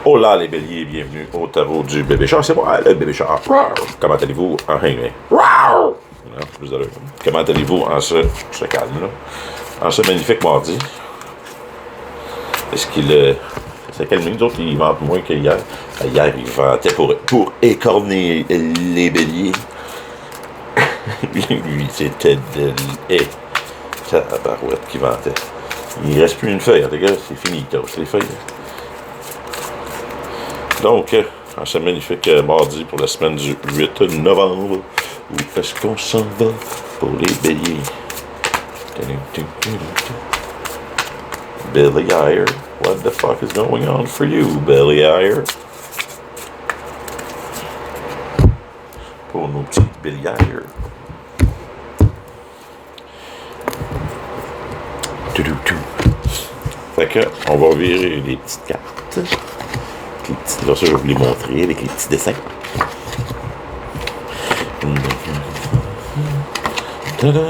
Hola les béliers, bienvenue au tarot du bébé chat. C'est moi, le bébé chat. Comment allez-vous en Comment allez-vous en ce calme-là? En ce magnifique mardi? Est-ce qu'il s'est calmé? Nous autres, ils ventent moins qu'hier. Hier, ils vantaient pour écorner les béliers. Lui, c'était de la barouette qui vantait. Il ne reste plus une feuille, les gars, c'est fini, c'est les feuilles. Donc, en ce magnifique mardi pour la semaine du 8 novembre, où est-ce qu'on s'en va pour les béliers? Billy Eyre, what the fuck is going on for you, Billy Eyre? Pour nos petits Billy Eyre. Fait que, on va virer les petites cartes. Là, ça, je vais vous les montrer avec les petits dessins. Tada!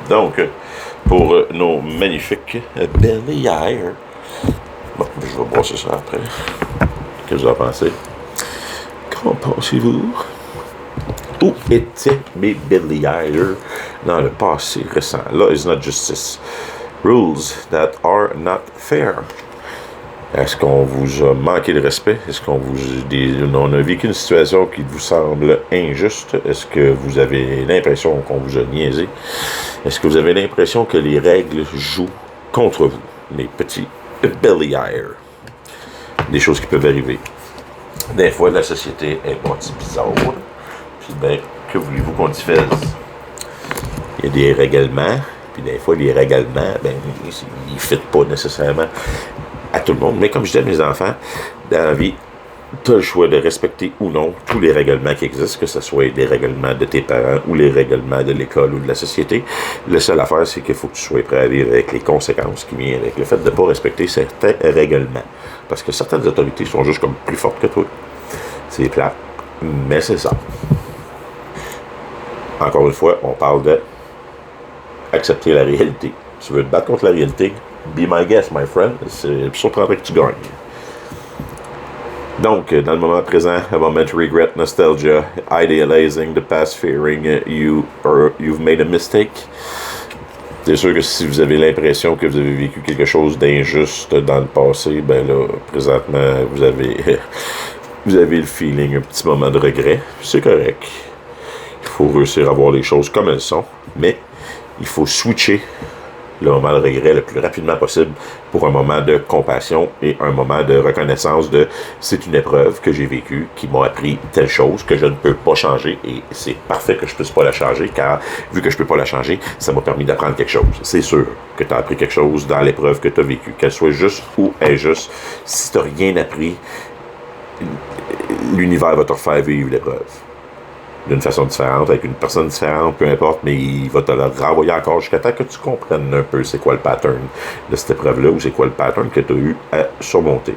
Donc, pour nos magnifiques Belly Eyre. Bon, je vais brosser ça après. Qu'est-ce que vous en pensez? Qu'en pensez-vous? Où étaient mes Belly Eyre dans le passé récent? Law is not justice. Rules that are not fair. Est-ce qu'on vous a manqué de respect? Est-ce qu'on on a vécu une situation qui vous semble injuste? Est-ce que vous avez l'impression qu'on vous a niaisé? Est-ce que vous avez l'impression que les règles jouent contre vous? Les petits Belly Eyre. Des choses qui peuvent arriver. Des fois, la société est bâtie bizarre. Puis, ben, que voulez-vous qu'on y fasse? Il y a des règlements. Puis, des fois, les règlements, ben, ils ne fitent pas nécessairement à tout le monde. Mais comme je dis à mes enfants, dans la vie, tu as le choix de respecter ou non tous les règlements qui existent, que ce soit les règlements de tes parents ou les règlements de l'école ou de la société. La seule affaire, c'est qu'il faut que tu sois prêt à vivre avec les conséquences qui viennent avec le fait de ne pas respecter certains règlements. Parce que certaines autorités sont juste comme plus fortes que toi. C'est plate, mais c'est ça. Encore une fois, on parle de accepter la réalité. Si tu veux te battre contre la réalité, be my guest, my friend. C'est surprenant que tu gagnes. Donc, dans le moment présent, a moment regret, nostalgia, idealizing the past, fearing you've made a mistake. C'est sûr que si vous avez l'impression que vous avez vécu quelque chose d'injuste dans le passé, ben là, présentement, vous avez le feeling, un petit moment de regret. C'est correct. Il faut réussir à voir les choses comme elles sont, mais il faut switcher le moment de regret le plus rapidement possible pour un moment de compassion et un moment de reconnaissance de c'est une épreuve que j'ai vécue qui m'a appris telle chose que je ne peux pas changer et c'est parfait que je ne puisse pas la changer car vu que je ne peux pas la changer, ça m'a permis d'apprendre quelque chose. C'est sûr que tu as appris quelque chose dans l'épreuve que tu as vécue, qu'elle soit juste ou injuste. Si tu n'as rien appris, l'univers va te refaire vivre l'épreuve d'une façon différente, avec une personne différente, peu importe, mais il va te le renvoyer encore jusqu'à temps que tu comprennes un peu c'est quoi le pattern de cette épreuve-là ou c'est quoi le pattern que tu as eu à surmonter.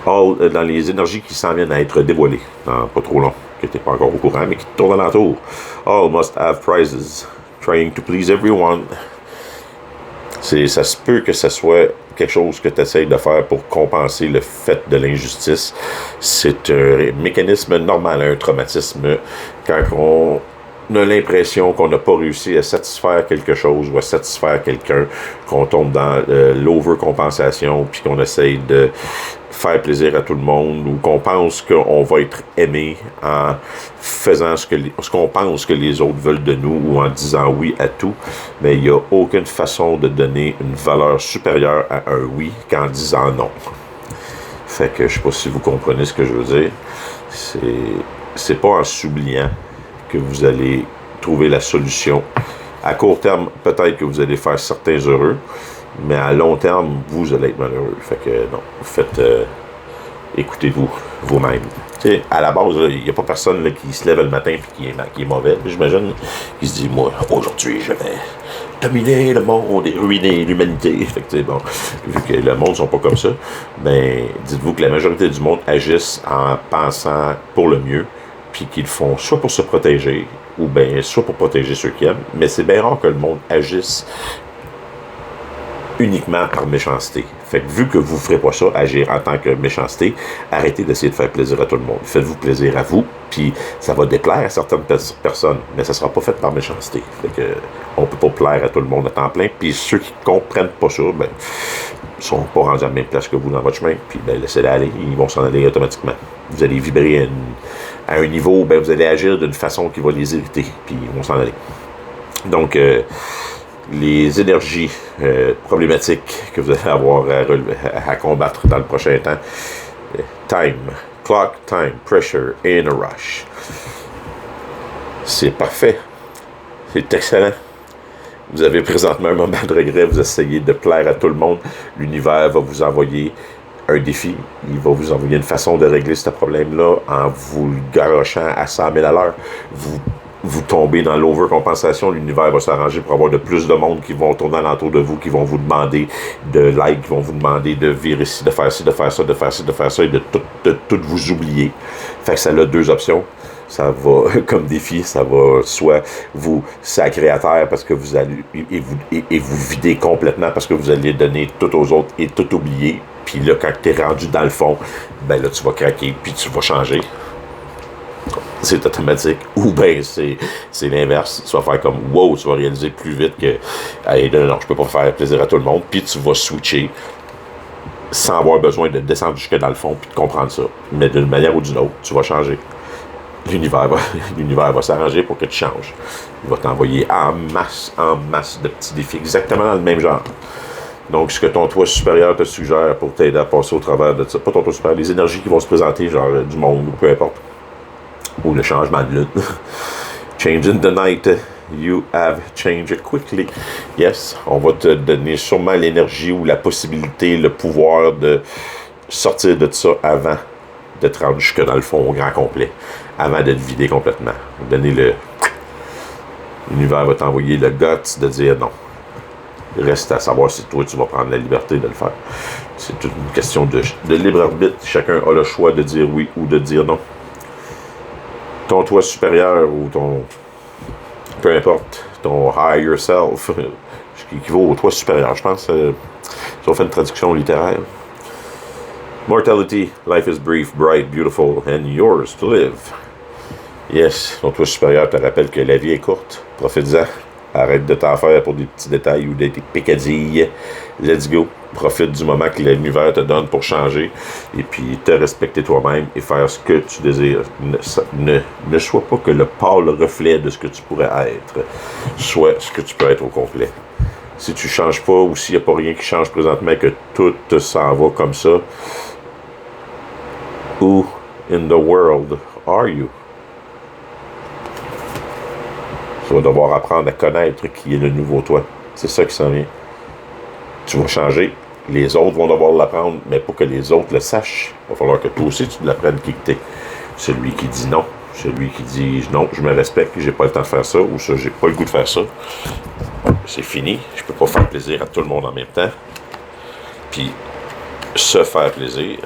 All, dans les énergies qui s'en viennent à être dévoilées, dans pas trop long, que tu n'es pas encore au courant, mais qui te tournent alentour. All must have prizes, trying to please everyone. Ça se peut que ce soit quelque chose que tu essaies de faire pour compenser le fait de l'injustice. C'est un mécanisme normal, un traumatisme. Quand on a l'impression qu'on n'a pas réussi à satisfaire quelque chose ou à satisfaire quelqu'un, qu'on tombe dans l'overcompensation, puis qu'on essaye de faire plaisir à tout le monde, ou qu'on pense qu'on va être aimé en faisant ce qu'on pense que les autres veulent de nous, ou en disant oui à tout, mais il n'y a aucune façon de donner une valeur supérieure à un oui qu'en disant non. Fait que je sais pas si vous comprenez ce que je veux dire. C'est pas en s'oubliant que vous allez trouver la solution. À court terme, peut-être que vous allez faire certains heureux, mais à long terme, vous allez être malheureux. Fait que non, faites, écoutez-vous vous-même. T'sais, à la base, il n'y a pas personne là, qui se lève le matin et qui est mauvais. J'imagine qu'il se dit, moi, aujourd'hui, je vais dominer le monde et ruiner l'humanité. Fait que, bon, vu que le monde ne sont pas comme ça, ben, dites-vous que la majorité du monde agissent en pensant pour le mieux, puis qu'ils le font soit pour se protéger, ou bien soit pour protéger ceux qui aiment, mais c'est bien rare que le monde agisse uniquement par méchanceté. Fait que vu que vous ne ferez pas ça, agir en tant que méchanceté, arrêtez d'essayer de faire plaisir à tout le monde. Faites-vous plaisir à vous, puis ça va déplaire à certaines personnes, mais ça ne sera pas fait par méchanceté. Fait que on ne peut pas plaire à tout le monde à temps plein, puis ceux qui ne comprennent pas ça, ben, sont pas rendus à la même place que vous dans votre chemin, puis ben, laissez-les aller, ils vont s'en aller automatiquement. Vous allez vibrer à un niveau, ben, vous allez agir d'une façon qui va les irriter, puis ils vont s'en aller. Donc, les énergies problématiques que vous allez avoir à combattre dans le prochain temps. Time, clock, time, pressure, and a rush. C'est parfait. C'est excellent. Vous avez présentement un moment de regret, vous essayez de plaire à tout le monde. L'univers va vous envoyer un défi. Il va vous envoyer une façon de régler ce problème-là en vous le garochant à 100 000 à l'heure. Vous tombez dans l'overcompensation, l'univers va s'arranger pour avoir de plus de monde qui vont tourner alentour de vous, qui vont vous demander de like, qui vont vous demander de virer ci, de faire ci, de faire ça, de faire ci, de faire ça, et de tout vous oublier. Fait que ça a deux options. Ça va, comme défi, ça va soit vous sacrer à terre parce que vous allez, et vous vider complètement parce que vous allez donner tout aux autres et tout oublier. Puis là, quand tu es rendu dans le fond, ben là, tu vas craquer, puis tu vas changer. C'est automatique. Ou bien c'est l'inverse. Tu vas faire comme wow, tu vas réaliser plus vite que hey, non, je peux pas faire plaisir à tout le monde. Puis tu vas switcher sans avoir besoin de descendre jusque dans le fond puis de comprendre ça. Mais d'une manière ou d'une autre, tu vas changer. L'univers va s'arranger pour que tu changes. Il va t'envoyer en masse de petits défis, exactement dans le même genre. Donc, ce que ton toi supérieur te suggère pour t'aider à passer au travers de ça, pas ton toi supérieur, les énergies qui vont se présenter, genre du monde ou peu importe, ou le changement de lune. Change in the night, you have changed quickly. Yes, on va te donner sûrement l'énergie ou la possibilité, le pouvoir de sortir de ça avant de te rendre jusque dans le fond au grand complet, avant de te vider complètement. L'univers va t'envoyer le guts de dire non. Il reste à savoir si toi tu vas prendre la liberté de le faire. C'est toute une question de libre arbitre. Chacun a le choix de dire oui ou de dire non. Ton toi supérieur ou ton, peu importe, ton higher self, qui équivaut au toi supérieur, je pense, si on fait une traduction littéraire. Mortality, life is brief, bright, beautiful, and yours to live. Yes, ton toi supérieur te rappelle que la vie est courte, profite-en. Arrête de t'en faire pour des petits détails ou des picadilles. Let's go. Profite du moment que l'univers te donne pour changer. Et puis te respecter toi-même et faire ce que tu désires. Ne sois pas que le pâle reflet de ce que tu pourrais être. Sois ce que tu peux être au complet. Si tu ne changes pas ou s'il n'y a pas rien qui change présentement et que tout s'en va comme ça, who in the world are you? Tu vas devoir apprendre à connaître qui est le nouveau toi. C'est ça qui s'en vient. Tu vas changer. Les autres vont devoir l'apprendre, mais pour que les autres le sachent, il va falloir que toi aussi tu l'apprennes qui t'es. Celui qui dit non. Celui qui dit non, je me respecte, j'ai pas le temps de faire ça, ou ça, j'ai pas le goût de faire ça. C'est fini. Je peux pas faire plaisir à tout le monde en même temps. Puis, se faire plaisir.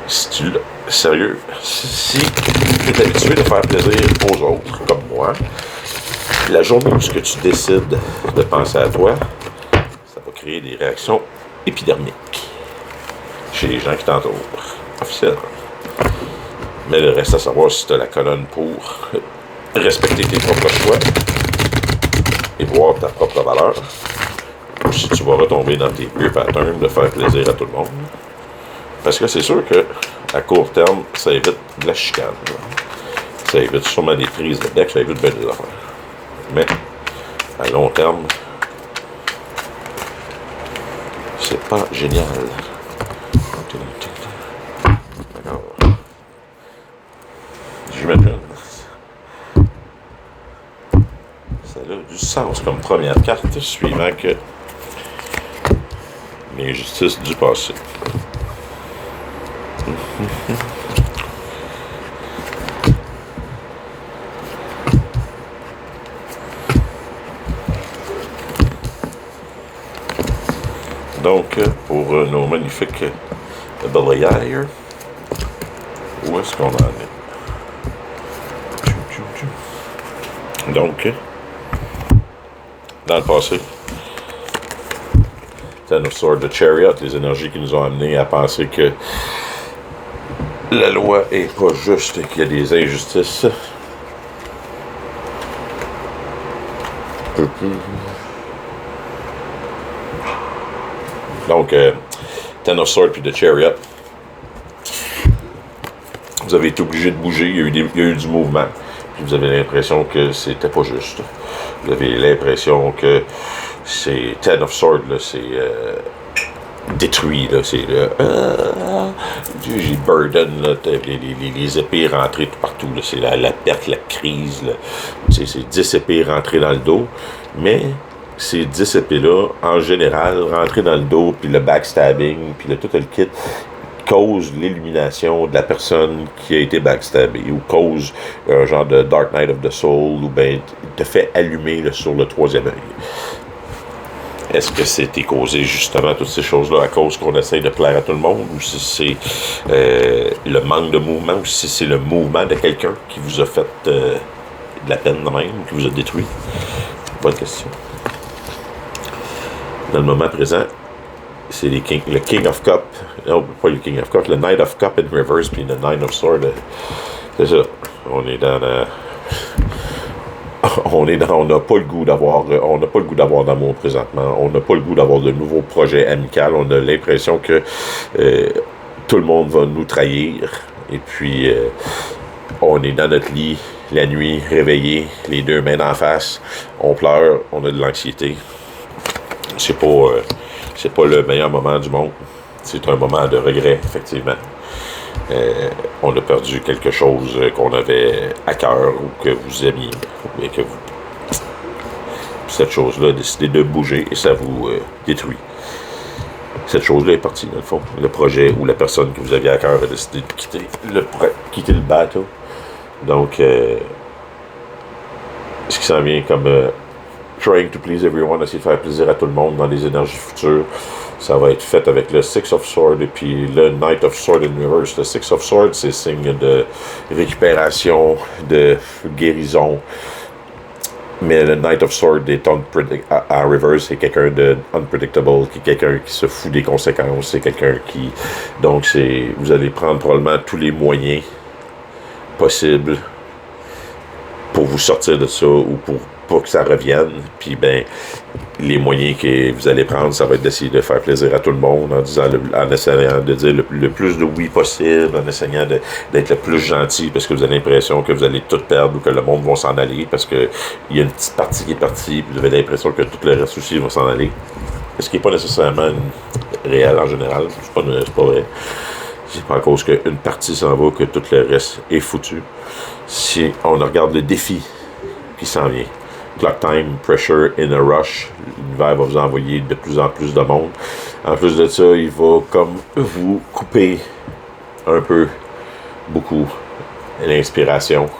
Si tu l'as. Sérieux, si tu es habitué de faire plaisir aux autres, comme moi, la journée où tu décides de penser à toi, ça va créer des réactions épidermiques chez les gens qui t'entourent. Officiellement. Mais le reste à savoir si tu as la colonne pour respecter tes propres choix et voir ta propre valeur, ou si tu vas retomber dans tes vieux patterns de faire plaisir à tout le monde. Parce que c'est sûr que à court terme, ça évite de la chicane. Ça évite sûrement des prises de bec, ça évite bien des affaires. Mais, à long terme, c'est pas génial. D'accord. J'imagine. Ça a du sens comme première carte, suivant que l'injustice du passé. Donc, pour nos magnifiques balayaires, où est-ce qu'on en est? Donc, dans le passé, Ten of Swords, de Chariot, les énergies qui nous ont amenés à penser que la loi est pas juste et qu'il y a des injustices. Donc, Ten of Swords puis de Chariot. Vous avez été obligé de bouger, il y a eu du mouvement. Puis vous avez l'impression que c'était pas juste. Vous avez l'impression que c'est Ten of Swords, là, c'est détruit, là, c'est j'ai burden, là, les épées rentrées tout partout, là, c'est la perte, la crise, là. C'est 10 épées rentrées dans le dos, mais ces 10 épées-là, en général, rentrées dans le dos, puis le backstabbing, puis tout le kit, cause l'illumination de la personne qui a été backstabée, ou cause un genre de Dark Night of the Soul, ou ben te fait allumer là, sur le troisième œil. Est-ce que c'était causé justement toutes ces choses-là à cause qu'on essaye de plaire à tout le monde, ou si c'est le manque de mouvement, ou si c'est le mouvement de quelqu'un qui vous a fait de la peine de même, qui vous a détruit? Bonne question. Dans le moment présent, c'est le King of Cup, non, pas le King of Cup, le Knight of Cup in reverse, puis le Nine of Swords. C'est ça. On est dans la... on n'a pas le goût d'avoir d'amour présentement. On n'a pas le goût d'avoir de nouveaux projets amicaux. On a l'impression que tout le monde va nous trahir. Et puis, on est dans notre lit la nuit, réveillé, les deux mains en face. On pleure, on a de l'anxiété. C'est pas le meilleur moment du monde. C'est un moment de regret, effectivement. On a perdu quelque chose qu'on avait à cœur ou que vous aimiez. Et que cette chose-là a décidé de bouger et ça vous détruit. Cette chose-là est partie, dans le fond. Le projet ou la personne que vous aviez à cœur a décidé de quitter le bateau. Donc, ce qui s'en vient comme trying to please everyone, essayer de faire plaisir à tout le monde dans les énergies futures. Ça va être fait avec le Six of Swords et puis le Knight of Swords in reverse. Le Six of Swords, c'est signe de récupération, de guérison. Mais le Knight of Swords est en reverse, c'est quelqu'un de unpredictable, qui est quelqu'un qui se fout des conséquences, c'est quelqu'un qui... Donc, vous allez prendre probablement tous les moyens possibles pour vous sortir de ça ou pour que ça revienne. Puis ben, les moyens que vous allez prendre, ça va être d'essayer de faire plaisir à tout le monde en essayant de dire le plus de oui possible, en essayant d'être le plus gentil, parce que vous avez l'impression que vous allez tout perdre ou que le monde va s'en aller, parce que il y a une petite partie qui est partie, puis vous avez l'impression que tout le reste aussi va s'en aller. Ce qui n'est pas nécessairement réel en général, c'est pas vrai. C'est pas à cause qu'une partie s'en va que tout le reste est foutu. Si on regarde le défi qui s'en vient, Clock time, pressure in a rush. L'univers va vous envoyer de plus en plus de monde. En plus de ça, il va comme vous couper un peu, beaucoup, l'inspiration.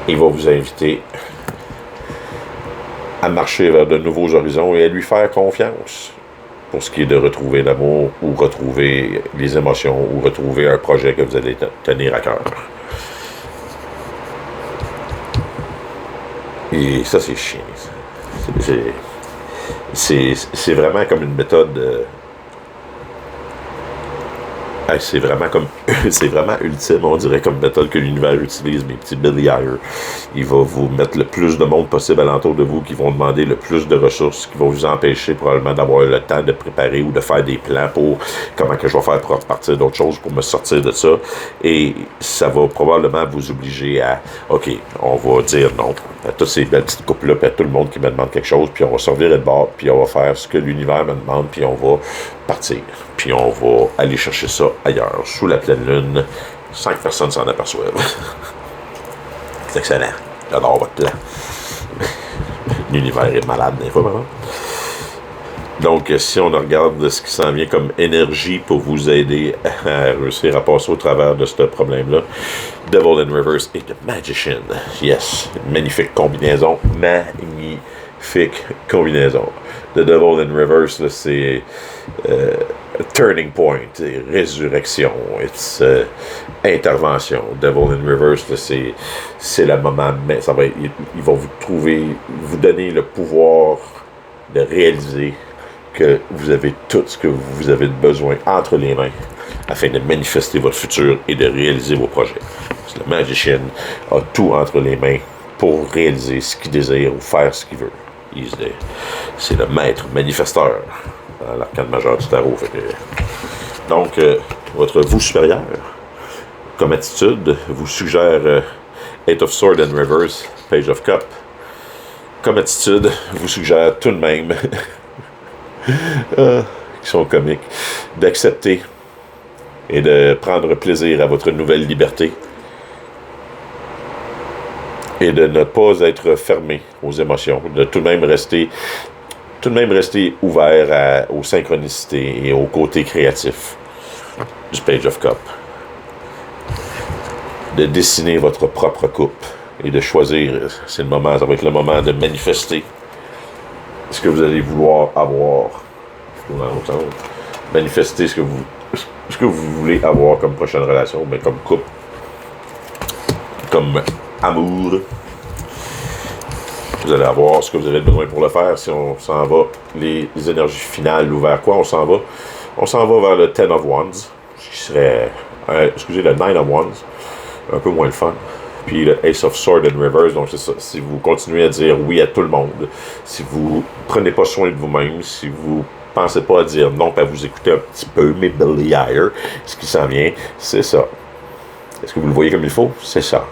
Il va vous inviter à marcher vers de nouveaux horizons et à lui faire confiance pour ce qui est de retrouver l'amour ou retrouver les émotions ou retrouver un projet que vous allez tenir à cœur. Et ça, c'est chiant. C'est vraiment comme une méthode... c'est vraiment ultime, on dirait, comme méthode que l'univers utilise, mes petits Billy Hire. Il va vous mettre le plus de monde possible alentour de vous, qui vont demander le plus de ressources, qui vont vous empêcher probablement d'avoir le temps de préparer ou de faire des plans pour comment que je vais faire pour repartir d'autres choses, pour me sortir de ça. Et ça va probablement vous obliger à, OK, on va dire non à toutes ces belles petites couples-là, puis à tout le monde qui me demande quelque chose, puis on va sortir de bord, puis on va faire ce que l'univers me demande, puis on va partir. Puis on va aller chercher ça ailleurs, sous la pleine lune, sans que personne s'en aperçoive. C'est excellent. J'adore votre plan. L'univers est malade des fois, maintenant. Donc, si on regarde ce qui s'en vient comme énergie pour vous aider à réussir à passer au travers de ce problème-là, Devil in Reverse et The Magician. Yes, magnifique combinaison. Magnifique combinaison. The Devil in Reverse, là, c'est turning point, résurrection, intervention. Devil in Reverse, là, c'est le moment, mais il va vous donner le pouvoir de réaliser que vous avez tout ce que vous avez besoin entre les mains afin de manifester votre futur et de réaliser vos projets. Parce que le magicien a tout entre les mains pour réaliser ce qu'il désire ou faire ce qu'il veut. C'est le maître manifesteur dans l'arcane majeure du tarot. Donc, votre vous supérieur, comme attitude, vous suggère Eight of Swords and Reverse, Page of Cup. Comme attitude, vous suggère tout de même, qui sont comiques, d'accepter et de prendre plaisir à votre nouvelle liberté et de ne pas être fermé aux émotions, de tout de même rester ouvert aux synchronicités et au côté créatif du Page of Cup. De dessiner votre propre coupe et de choisir, ça va être le moment de manifester ce que vous allez vouloir avoir. Manifester ce que vous voulez avoir comme prochaine relation, mais comme couple, comme amour. Vous allez avoir ce que vous avez besoin pour le faire. Si on s'en va, les énergies finales, ou vers quoi on s'en va? On s'en va vers le Ten of Wands, qui serait, le Nine of Wands, un peu moins le fun. Puis le Ace of Swords and Reverse, donc c'est ça. Si vous continuez à dire oui à tout le monde, si vous prenez pas soin de vous-même, si vous pensez pas à dire non, puis à vous écouter un petit peu, mais Billy Eyre, ce qui s'en vient, c'est ça. Est-ce que vous le voyez comme il faut? C'est ça.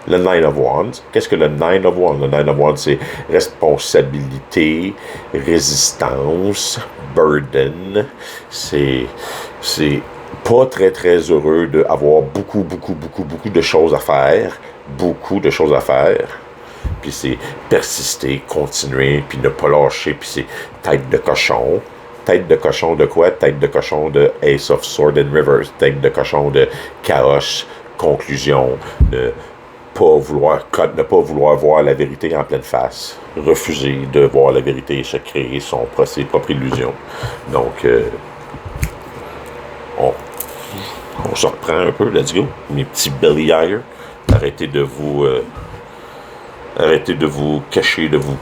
Le Nine of Wands. Qu'est-ce que le Nine of Wands? Le Nine of Wands, c'est responsabilité, résistance, burden. C'est pas très, très heureux d'avoir beaucoup de choses à faire. Beaucoup de choses à faire. Puis c'est persister, continuer, puis ne pas lâcher. Puis c'est tête de cochon. Tête de cochon de quoi? Tête de cochon de Ace of Swords and Reverse. Tête de cochon de chaos, conclusion, de ne pas vouloir voir la vérité en pleine face. Refuser de voir la vérité, se créer ses propres illusions. Donc, on se reprend un peu, let's go. Mes petits Billy Eyre. Arrêtez de vous cacher, de vous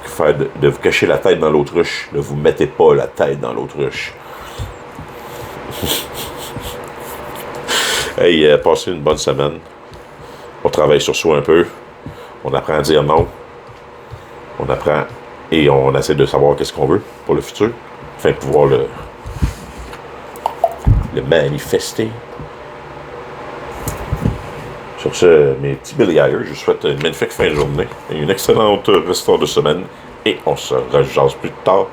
cacher la tête dans l'autruche. Ne vous mettez pas la tête dans l'autruche. Hey, passez une bonne semaine. On travaille sur soi un peu. On apprend à dire non. On apprend et on essaie de savoir qu'est-ce qu'on veut pour le futur, afin de pouvoir le manifester. Sur ce, mes petits Billy Eyre, je vous souhaite une magnifique fin de journée et une excellente restant de semaine. Et on se rejase plus tard.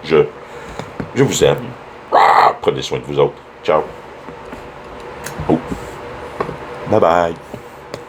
Je vous aime. Prenez soin de vous autres. Ciao. Oh. Bye bye.